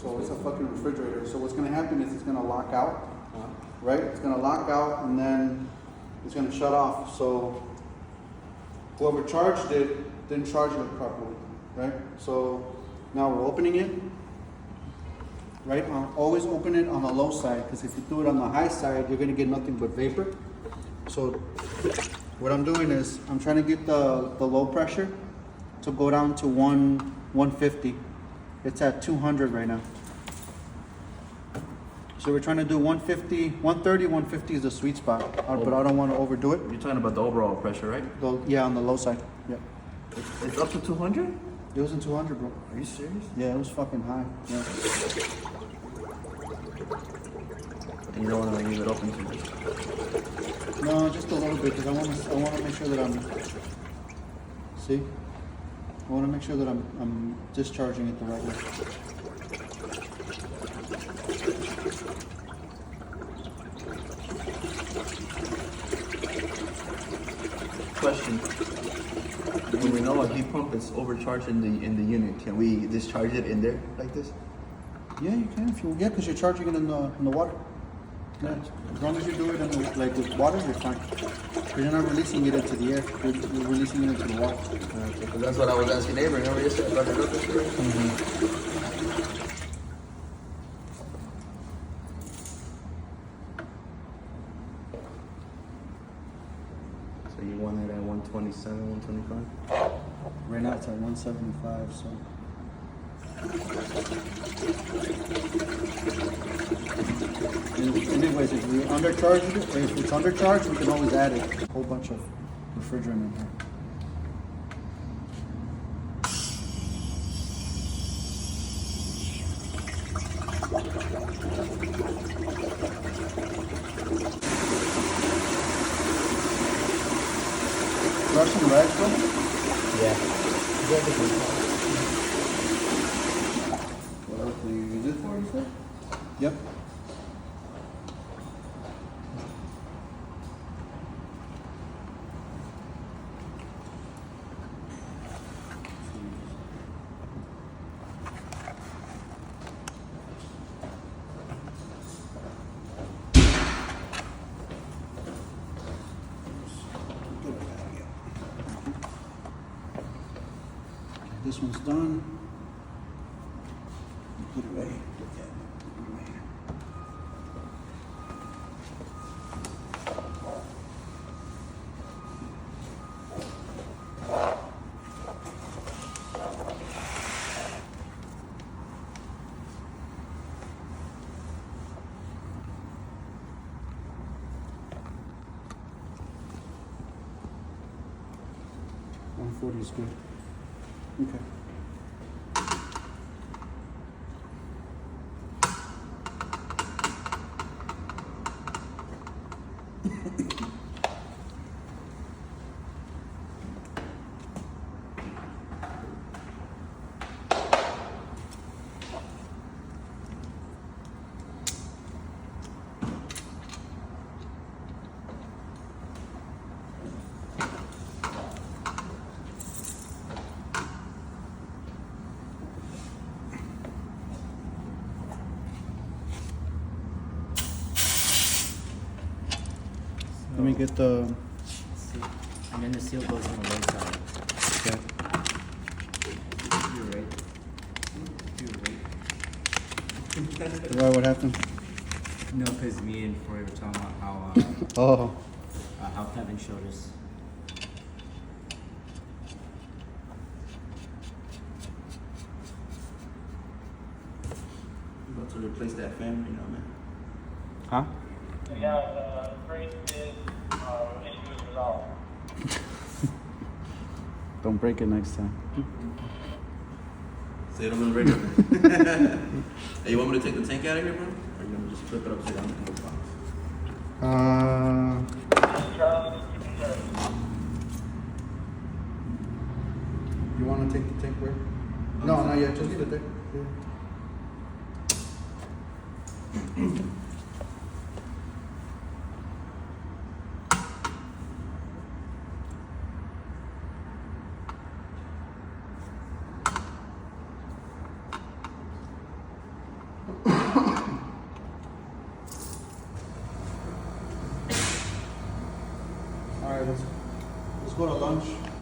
So it's a fucking refrigerator. So what's gonna happen is it's gonna lock out, right? It's gonna lock out and then it's gonna shut off. So whoever charged it didn't charge it properly, right? So now we're opening it, right? Always open it on the low side, because if you do it on the high side, you're gonna get nothing but vapor. So what I'm doing is I'm trying to get the low pressure to go down to 150. It's at 200 right now. So we're trying to do 150, 130, 150 is the sweet spot, but I don't want to overdo it. You're talking about the overall pressure, right? Yeah, on the low side. Yep. It's up to 200? It was in 200, bro. Are you serious? Yeah, it was fucking high. Yeah. And you don't want to leave it open too much? No, just a little bit, because I want to make sure that I want to make sure that I'm discharging it the right way. Question. When we know a heat pump is overcharged in the unit, can we discharge it in there like this? Yeah, you can if you. Yeah, because you're charging it in the water. Yeah, as long as you do it in with water, you're fine. But you're not releasing it into the air. You're releasing it into the water. Okay, because that's what I was asking neighbor. Remember yesterday about the refrigerator? So you want it at 127, 125? Right now it's at 175. So. Anyways, if we undercharge it, if it's undercharged, we can always add a whole bunch of refrigerant in here. Russian red, bro? Yeah. What else do you use it for, you said? Yep. This one's done. Put it away. Put it away. $140 is good. Okay. Let me get the. And then the seal goes on the right side. Okay. You're right. You're right. Why? What happened? No, because me and Foy were talking about how Oh. how Kevin showed us. I'm about to replace that fan, you know, man. Huh? Yeah, great is issue is resolved. Don't break it next time. Say it on the radio. Hey, you want me to take the tank out of here, bro? Or are you gonna just flip it upside down in the box? Charlie, keep it there. You want to take the tank where? No, not yet. Just leave it there. Yeah. All right, let's go to lunch.